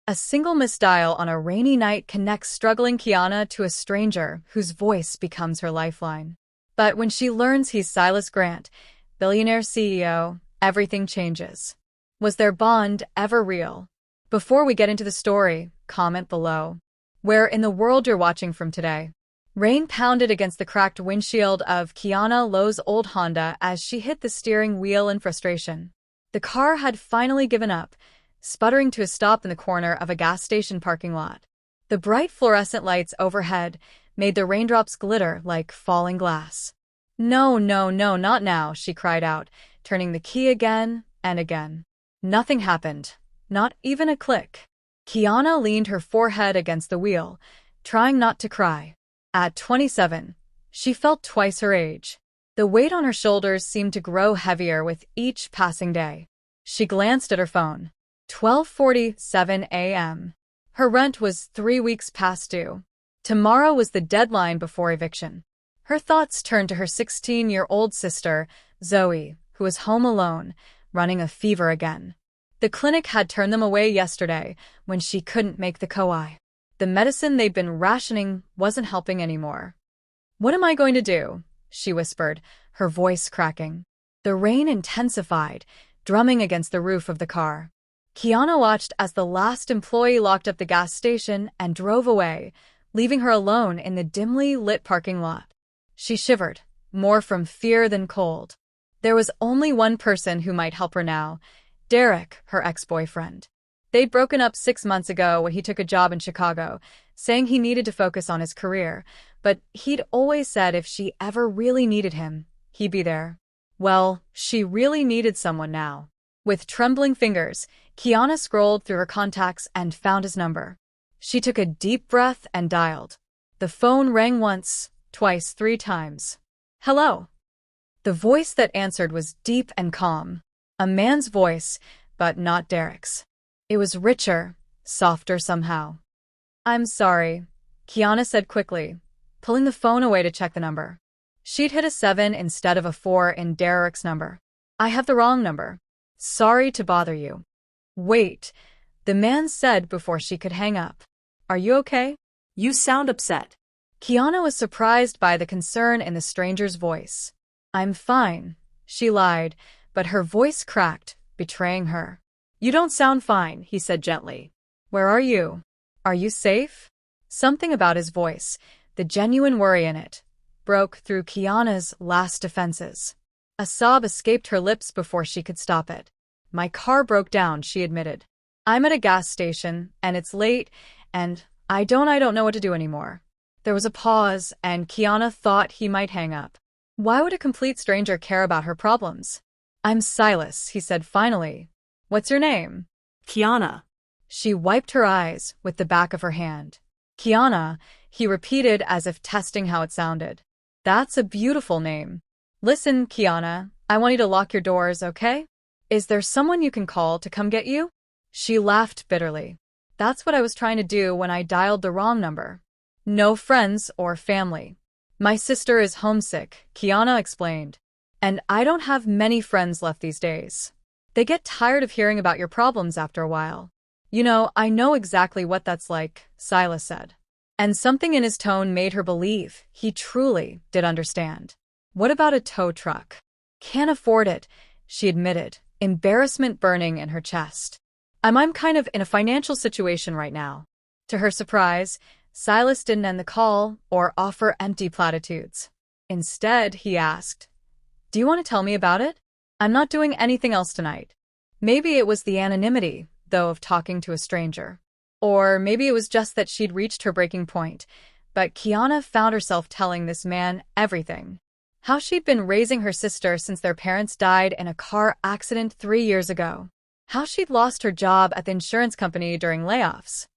A single misdial on a rainy night connects struggling Kiana to a stranger whose voice becomes her lifeline. But when she learns he's Silas Grant, billionaire CEO, everything changes. Was their bond ever real? Before we get into the story, comment below where in the world you're watching from today. Rain pounded against the cracked windshield of Kiana Lowe's old Honda as she hit the steering wheel in frustration. The car had finally given up, sputtering to a stop in the corner of a gas station parking lot. The bright fluorescent lights overhead made the raindrops glitter like falling glass. No, no, no, not now, she cried out, turning the key again and again. Nothing happened, not even a click. Kiana leaned her forehead against the wheel, trying not to cry. At 27, she felt twice her age. The weight on her shoulders seemed to grow heavier with each passing day. She glanced at her phone. 12:47 a.m. Her rent was 3 weeks past due. Tomorrow was the deadline before eviction. Her thoughts turned to her 16-year-old sister, Zoe, who was home alone, running a fever again. The clinic had turned them away yesterday when she couldn't make the COI. The medicine they'd been rationing wasn't helping anymore. "What am I going to do?" she whispered, her voice cracking. The rain intensified, drumming against the roof of the car. Kiana watched as the last employee locked up the gas station and drove away, leaving her alone in the dimly lit parking lot. She shivered, more from fear than cold. There was only one person who might help her now, Derek, her ex-boyfriend. They'd broken up 6 months ago when he took a job in Chicago, saying he needed to focus on his career, but he'd always said if she ever really needed him, he'd be there. Well, she really needed someone now. With trembling fingers, Kiana scrolled through her contacts and found his number. She took a deep breath and dialed. The phone rang once, twice, 3 times. "Hello." The voice that answered was deep and calm. A man's voice, but not Derek's. It was richer, softer somehow. "I'm sorry," Kiana said quickly, pulling the phone away to check the number. She'd hit a 7 instead of a 4 in Derek's number. "I have the wrong number. Sorry to bother you." "Wait," the man said before she could hang up. "Are you okay? You sound upset." Kiana was surprised by the concern in the stranger's voice. "I'm fine," she lied, but her voice cracked, betraying her. "You don't sound fine," he said gently. "Where are you? Are you safe?" Something about his voice, the genuine worry in it, broke through Kiana's last defenses. A sob escaped her lips before she could stop it. "My car broke down," she admitted. "I'm at a gas station, and it's late, and I don't know what to do anymore." There was a pause, and Kiana thought he might hang up. Why would a complete stranger care about her problems? "I'm Silas," he said finally. "What's your name?" "Kiana." She wiped her eyes with the back of her hand. "Kiana," he repeated as if testing how it sounded. "That's a beautiful name. Listen, Kiana, I want you to lock your doors, okay? Is there someone you can call to come get you?" She laughed bitterly. "That's what I was trying to do when I dialed the wrong number. No friends or family. My sister is homesick," Kiana explained. "And I don't have many friends left these days. They get tired of hearing about your problems after a while." "You know, I know exactly what that's like," Silas said. And something in his tone made her believe he truly did understand. "What about a tow truck?" "Can't afford it," she admitted, embarrassment burning in her chest. I'm kind of in a financial situation right now." To her surprise, Silas didn't end the call or offer empty platitudes. Instead, he asked, "Do you want to tell me about it? I'm not doing anything else tonight." Maybe it was the anonymity, though, of talking to a stranger. Or maybe it was just that she'd reached her breaking point, but Kiana found herself telling this man everything. How she'd been raising her sister since their parents died in a car accident 3 years ago. How she'd lost her job at the insurance company during layoffs.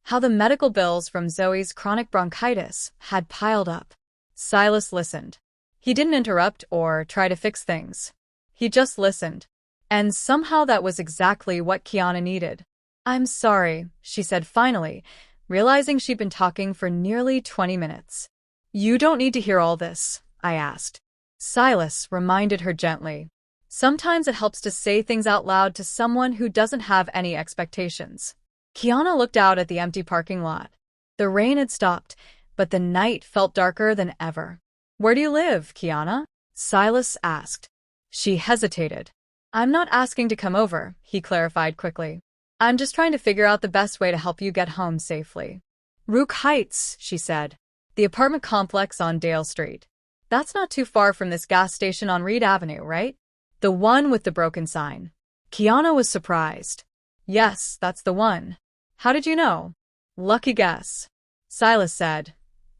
How the medical bills from Zoe's chronic bronchitis had piled up. Silas listened. He didn't interrupt or try to fix things. He just listened. And somehow that was exactly what Kiana needed. "I'm sorry," she said finally, realizing she'd been talking for nearly 20 minutes. "You don't need to hear all this," I asked. Silas reminded her gently. "Sometimes it helps to say things out loud to someone who doesn't have any expectations." Kiana looked out at the empty parking lot. The rain had stopped, but the night felt darker than ever. "Where do you live, Kiana?" Silas asked. She hesitated. "I'm not asking to come over," he clarified quickly. "I'm just trying to figure out the best way to help you get home safely." "Rook Heights," she said. "The apartment complex on Dale Street. That's not too far from this gas station on Reed Avenue, right?" "The one with the broken sign." Kiana was surprised. "Yes, that's the one. How did you know?" "Lucky guess." Silas said.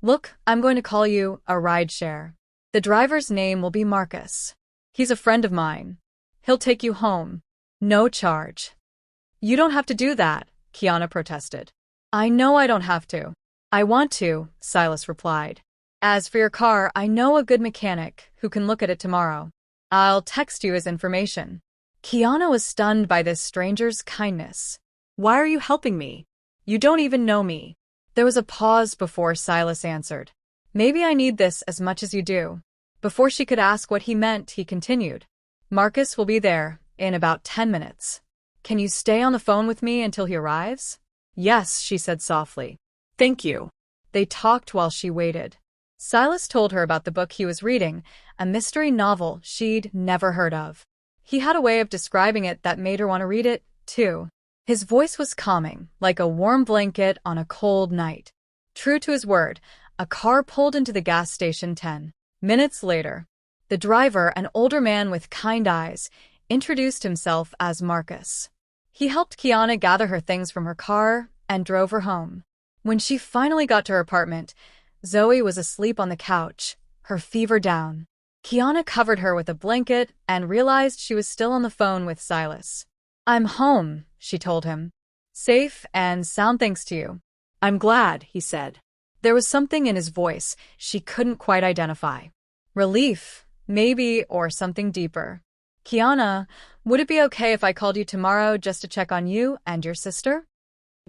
"Look, I'm going to call you a rideshare. The driver's name will be Marcus. He's a friend of mine. He'll take you home. No charge." "You don't have to do that," Kiana protested. "I know I don't have to. I want to," Silas replied. "As for your car, I know a good mechanic who can look at it tomorrow. I'll text you his information." Kiana was stunned by this stranger's kindness. "Why are you helping me? You don't even know me." There was a pause before Silas answered. "Maybe I need this as much as you do." Before she could ask what he meant, he continued. "Marcus will be there in about 10 minutes. Can you stay on the phone with me until he arrives?" "Yes," she said softly. "Thank you." They talked while she waited. Silas told her about the book he was reading, a mystery novel she'd never heard of. He had a way of describing it that made her want to read it, too. His voice was calming, like a warm blanket on a cold night. True to his word, a car pulled into the gas station 10 minutes later. The driver, an older man with kind eyes, introduced himself as Marcus. He helped Kiana gather her things from her car and drove her home. When she finally got to her apartment, Zoe was asleep on the couch, her fever down. Kiana covered her with a blanket and realized she was still on the phone with Silas. "I'm home," she told him. "Safe and sound thanks to you." "I'm glad," he said. There was something in his voice she couldn't quite identify. Relief, maybe, or something deeper. "Kiana, would it be okay if I called you tomorrow just to check on you and your sister?"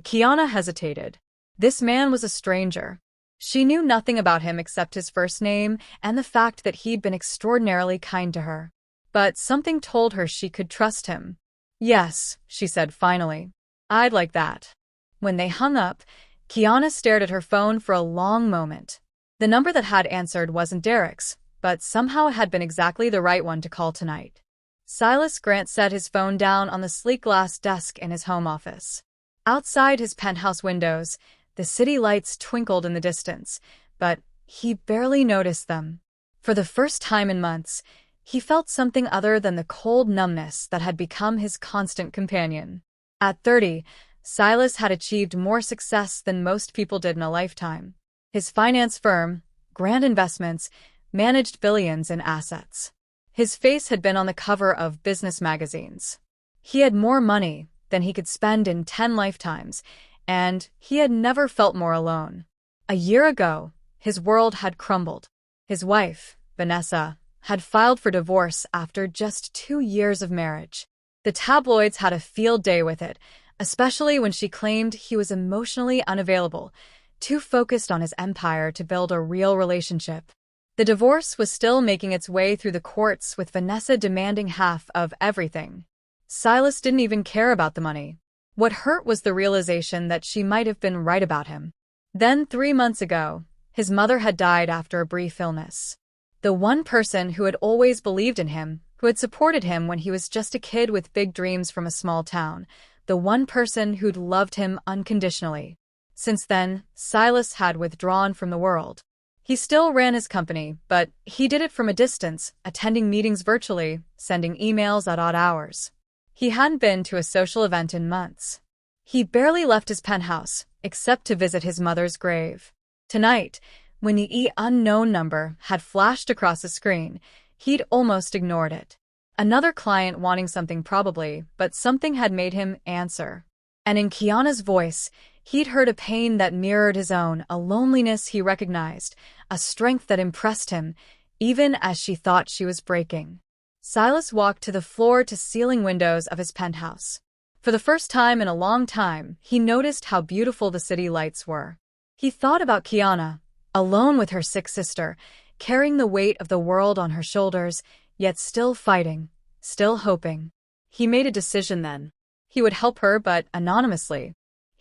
Kiana hesitated. This man was a stranger. She knew nothing about him except his first name and the fact that he'd been extraordinarily kind to her. But something told her she could trust him. "Yes," she said finally. "I'd like that." When they hung up, Kiana stared at her phone for a long moment. The number that had answered wasn't Derek's, but somehow it had been exactly the right one to call tonight. Silas Grant set his phone down on the sleek glass desk in his home office. Outside his penthouse windows, the city lights twinkled in the distance, but he barely noticed them. For the first time in months, he felt something other than the cold numbness that had become his constant companion. At 30, Silas had achieved more success than most people did in a lifetime. His finance firm, Grant Investments, managed billions in assets. His face had been on the cover of business magazines. He had more money than he could spend in 10 lifetimes, and he had never felt more alone. A year ago, his world had crumbled. His wife, Vanessa, had filed for divorce after just 2 years of marriage. The tabloids had a field day with it, especially when she claimed he was emotionally unavailable, too focused on his empire to build a real relationship. The divorce was still making its way through the courts, with Vanessa demanding half of everything. Silas didn't even care about the money. What hurt was the realization that she might have been right about him. Then, 3 months ago, his mother had died after a brief illness. The one person who had always believed in him, who had supported him when he was just a kid with big dreams from a small town, the one person who'd loved him unconditionally. Since then, Silas had withdrawn from the world. He still ran his company, but he did it from a distance, attending meetings virtually, sending emails at odd hours. He hadn't been to a social event in months. He barely left his penthouse, except to visit his mother's grave. Tonight, when the unknown number had flashed across the screen, he'd almost ignored it. Another client wanting something probably, but something had made him answer. And in Kiana's voice, he'd heard a pain that mirrored his own, a loneliness he recognized, a strength that impressed him, even as she thought she was breaking. Silas walked to the floor-to-ceiling windows of his penthouse. For the first time in a long time, he noticed how beautiful the city lights were. He thought about Kiana, alone with her sick sister, carrying the weight of the world on her shoulders, yet still fighting, still hoping. He made a decision then. He would help her, but anonymously.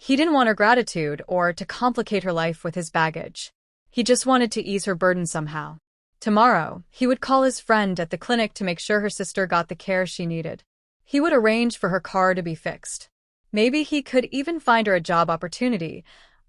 He didn't want her gratitude or to complicate her life with his baggage. He just wanted to ease her burden somehow. Tomorrow, he would call his friend at the clinic to make sure her sister got the care she needed. He would arrange for her car to be fixed. Maybe he could even find her a job opportunity,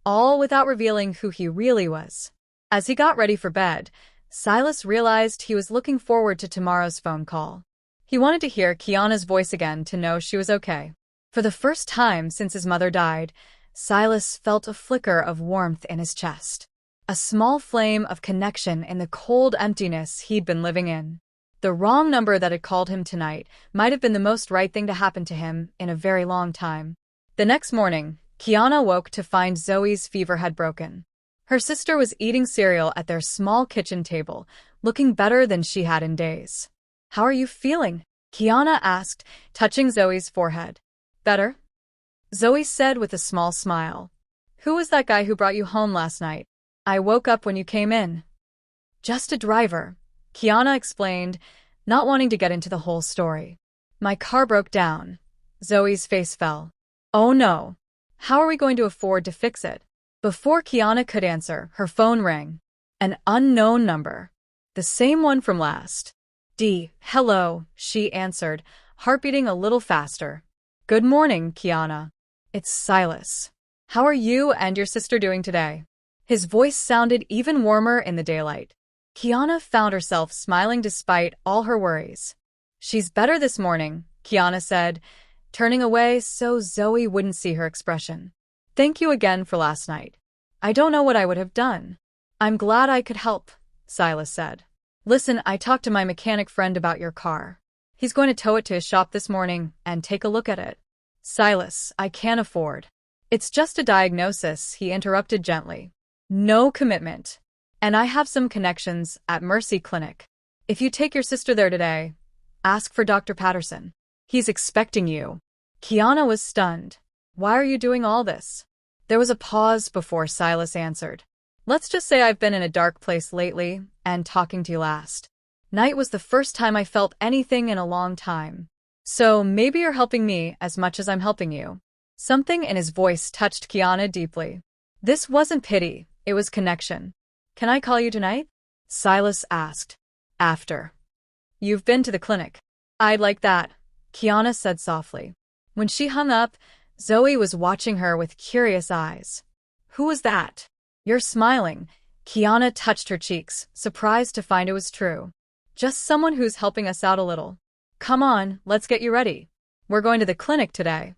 all without revealing who he really was. As he got ready for bed, Silas realized he was looking forward to tomorrow's phone call. He wanted to hear Kiana's voice again to know she was okay. For the first time since his mother died, Silas felt a flicker of warmth in his chest. A small flame of connection in the cold emptiness he'd been living in. The wrong number that had called him tonight might have been the most right thing to happen to him in a very long time. The next morning, Kiana woke to find Zoe's fever had broken. Her sister was eating cereal at their small kitchen table, looking better than she had in days. "How are you feeling?" Kiana asked, touching Zoe's forehead. "Better?" Zoe said with a small smile. "Who was that guy who brought you home last night?" "I woke up when you came in." "Just a driver," Kiana explained, not wanting to get into the whole story. "My car broke down." Zoe's face fell. "Oh no. How are we going to afford to fix it?" Before Kiana could answer, her phone rang. An unknown number. The same one from last. "Hello," she answered, heart beating a little faster. "Good morning, Kiana. It's Silas. How are you and your sister doing today?" His voice sounded even warmer in the daylight. Kiana found herself smiling despite all her worries. "She's better this morning," Kiana said, turning away so Zoe wouldn't see her expression. "Thank you again for last night. I don't know what I would have done." "I'm glad I could help," Silas said. "Listen, I talked to my mechanic friend about your car. He's going to tow it to his shop this morning and take a look at it." "Silas, I can't afford." "It's just a diagnosis," he interrupted gently. "No commitment. And I have some connections at Mercy Clinic. If you take your sister there today, ask for Dr. Patterson. He's expecting you." Kiana was stunned. "Why are you doing all this?" There was a pause before Silas answered. "Let's just say I've been in a dark place lately, and talking to you last night was the first time I felt anything in a long time. So maybe you're helping me as much as I'm helping you." Something in his voice touched Kiana deeply. This wasn't pity, it was connection. "Can I call you tonight?" Silas asked. "After you've been to the clinic." "I'd like that," Kiana said softly. When she hung up, Zoe was watching her with curious eyes. "Who was that?" "You're smiling." Kiana touched her cheeks, surprised to find it was true. "Just someone who's helping us out a little." "Come on, let's get you ready. We're going to the clinic today."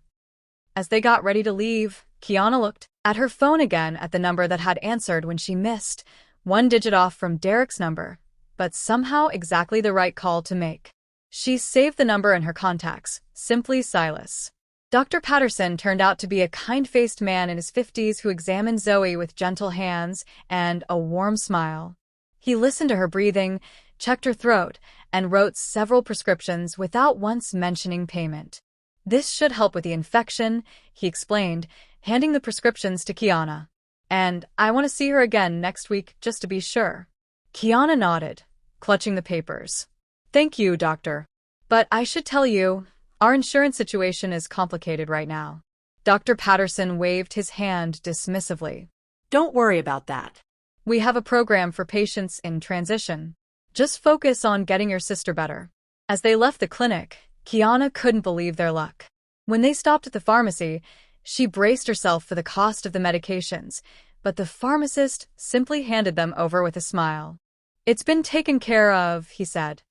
As they got ready to leave, Kiana looked at her phone again at the number that had answered when she missed, one digit off from Derek's number, but somehow exactly the right call to make. She saved the number in her contacts, simply Silas. Dr. Patterson turned out to be a kind-faced man in his 50s who examined Zoe with gentle hands and a warm smile. He listened to her breathing, checked her throat, and wrote several prescriptions without once mentioning payment. "This should help with the infection," he explained, handing the prescriptions to Kiana. "And I want to see her again next week just to be sure." Kiana nodded, clutching the papers. "Thank you, doctor. But I should tell you, our insurance situation is complicated right now." Dr. Patterson waved his hand dismissively. "Don't worry about that. "We have a program for patients in transition. Just focus on getting your sister better." As they left the clinic, Kiana couldn't believe their luck. When they stopped at the pharmacy, she braced herself for the cost of the medications, but the pharmacist simply handed them over with a smile. "It's been taken care of," he said.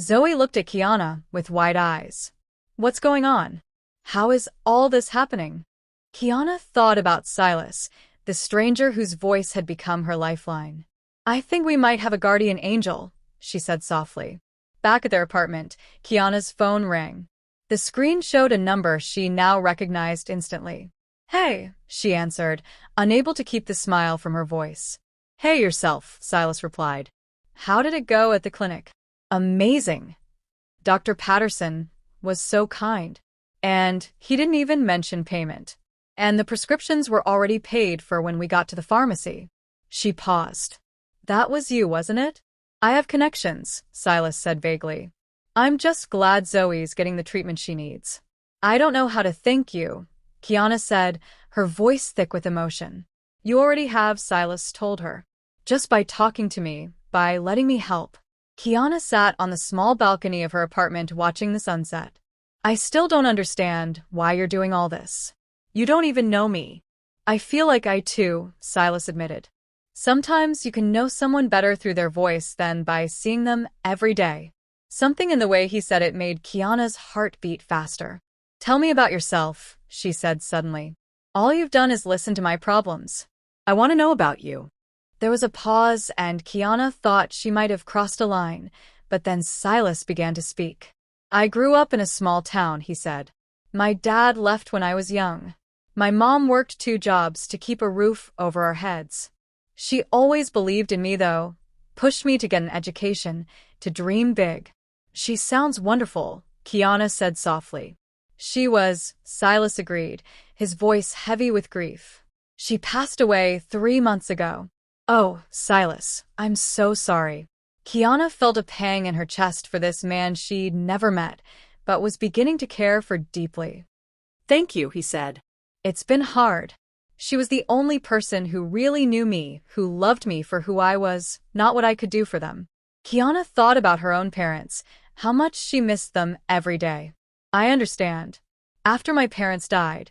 Zoe looked at Kiana with wide eyes. "What's going on? How is all this happening?" Kiana thought about Silas, the stranger whose voice had become her lifeline. "I think we might have a guardian angel," she said softly. Back at their apartment, Kiana's phone rang. The screen showed a number she now recognized instantly. "Hey," she answered, unable to keep the smile from her voice. "Hey yourself," Silas replied. "How did it go at the clinic?" "Amazing. Dr. Patterson was so kind. And he didn't even mention payment. And the prescriptions were already paid for when we got to the pharmacy." She paused. "That was you, wasn't it?" "I have connections," Silas said vaguely. "I'm just glad Zoe's getting the treatment she needs." "I don't know how to thank you," Kiana said, her voice thick with emotion. You already have, Silas told her. Just by talking to me, by letting me help. Kiana sat on the small balcony of her apartment watching the sunset. I still don't understand why you're doing all this. You don't even know me. I feel like I too, Silas admitted. Sometimes you can know someone better through their voice than by seeing them every day. Something in the way he said it made Kiana's heart beat faster. Tell me about yourself, she said suddenly. All you've done is listen to my problems. I want to know about you. There was a pause, and Kiana thought she might have crossed a line, but then Silas began to speak. I grew up in a small town, he said. My dad left when I was young. My mom worked 2 jobs to keep a roof over our heads. She always believed in me, though, pushed me to get an education, to dream big. She sounds wonderful, Kiana said softly. She was, Silas agreed, his voice heavy with grief. She passed away 3 months ago. Oh, Silas, I'm so sorry. Kiana felt a pang in her chest for this man she'd never met, but was beginning to care for deeply. Thank you, he said. It's been hard. She was the only person who really knew me, who loved me for who I was, not what I could do for them. Kiana thought about her own parents, how much she missed them every day. I understand. After my parents died,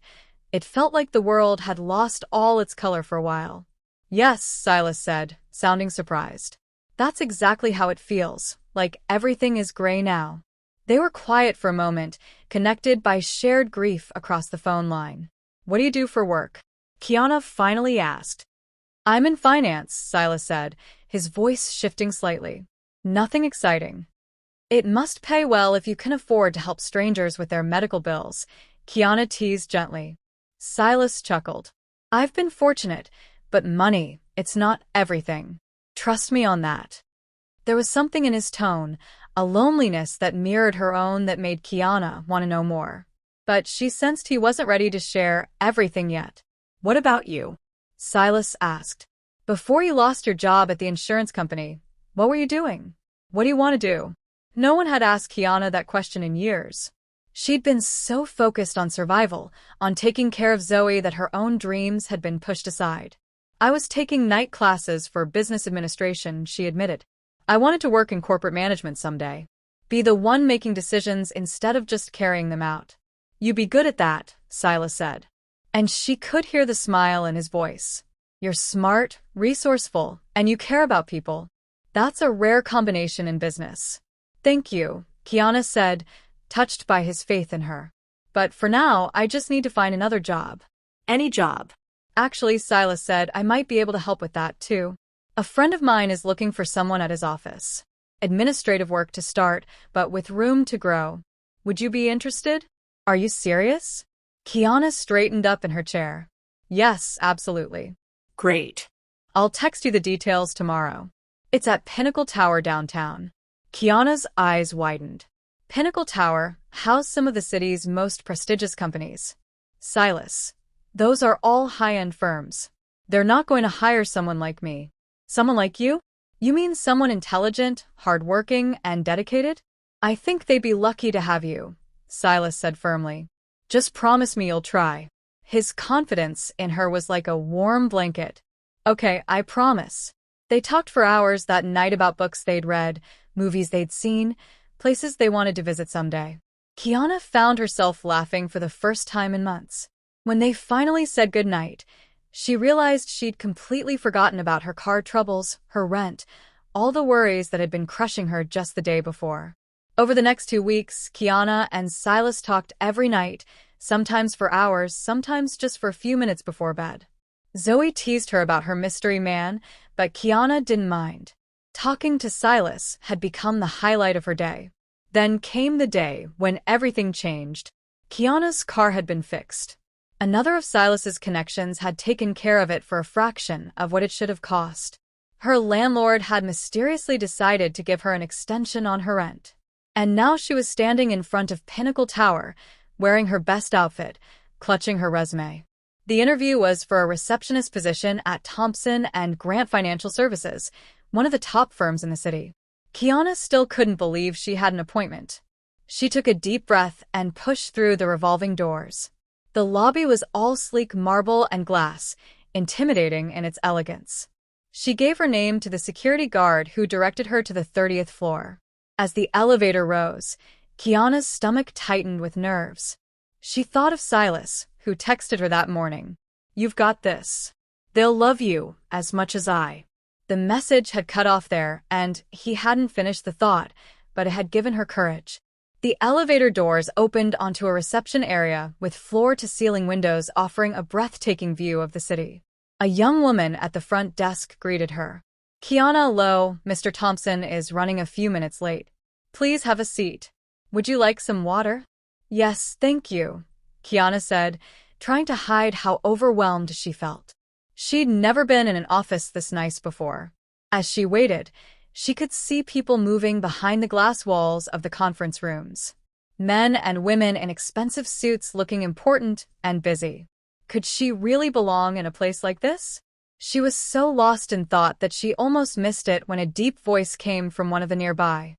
it felt like the world had lost all its color for a while. Yes, Silas said, sounding surprised. That's exactly how it feels, like everything is gray now. They were quiet for a moment, connected by shared grief across the phone line. What do you do for work? Kiana finally asked. I'm in finance, Silas said, his voice shifting slightly. Nothing exciting. It must pay well if you can afford to help strangers with their medical bills, Kiana teased gently. Silas chuckled. I've been fortunate, but money, it's not everything. Trust me on that. There was something in his tone, a loneliness that mirrored her own that made Kiana want to know more. But she sensed he wasn't ready to share everything yet. What about you? Silas asked. Before you lost your job at the insurance company, what were you doing? What do you want to do? No one had asked Kiana that question in years. She'd been so focused on survival, on taking care of Zoe, that her own dreams had been pushed aside. I was taking night classes for business administration, she admitted. I wanted to work in corporate management someday. Be the one making decisions instead of just carrying them out. You'd be good at that, Silas said. And she could hear the smile in his voice. You're smart, resourceful, and you care about people. That's a rare combination in business. Thank you, Kiana said, touched by his faith in her. But for now, I just need to find another job. Any job. Actually, Silas said, I might be able to help with that, too. A friend of mine is looking for someone at his office. Administrative work to start, but with room to grow. Would you be interested? Are you serious? Kiana straightened up in her chair. Yes, absolutely. Great. I'll text you the details tomorrow. It's at Pinnacle Tower downtown. Kiana's eyes widened. Pinnacle Tower housed some of the city's most prestigious companies. Silas, those are all high-end firms. They're not going to hire someone like me. Someone like you? You mean someone intelligent, hardworking, and dedicated? I think they'd be lucky to have you, Silas said firmly. Just promise me you'll try. His confidence in her was like a warm blanket. Okay, I promise. They talked for hours that night about books they'd read, movies they'd seen, places they wanted to visit someday. Kiana found herself laughing for the first time in months. When they finally said goodnight, she realized she'd completely forgotten about her car troubles, her rent, all the worries that had been crushing her just the day before. Over the next 2 weeks, Kiana and Silas talked every night, sometimes for hours, sometimes just for a few minutes before bed. Zoe teased her about her mystery man, but Kiana didn't mind. Talking to Silas had become the highlight of her day. Then came the day when everything changed. Kiana's car had been fixed. Another of Silas's connections had taken care of it for a fraction of what it should have cost. Her landlord had mysteriously decided to give her an extension on her rent. And now she was standing in front of Pinnacle Tower, wearing her best outfit, clutching her resume. The interview was for a receptionist position at Thompson and Grant Financial Services, one of the top firms in the city. Kiana still couldn't believe she had an appointment. She took a deep breath and pushed through the revolving doors. The lobby was all sleek marble and glass, intimidating in its elegance. She gave her name to the security guard who directed her to the 30th floor. As the elevator rose, Kiana's stomach tightened with nerves. She thought of Silas, who texted her that morning. "You've got this. They'll love you as much as I." The message had cut off there, and he hadn't finished the thought, but it had given her courage. The elevator doors opened onto a reception area with floor-to-ceiling windows offering a breathtaking view of the city. A young woman at the front desk greeted her. "Kiana Lowe, Mr. Thompson is running a few minutes late. Please have a seat. Would you like some water?" "Yes, thank you," Kiana said, trying to hide how overwhelmed she felt. She'd never been in an office this nice before. As she waited, she could see people moving behind the glass walls of the conference rooms. Men and women in expensive suits looking important and busy. Could she really belong in a place like this? She was so lost in thought that she almost missed it when a deep voice came from one of the nearby.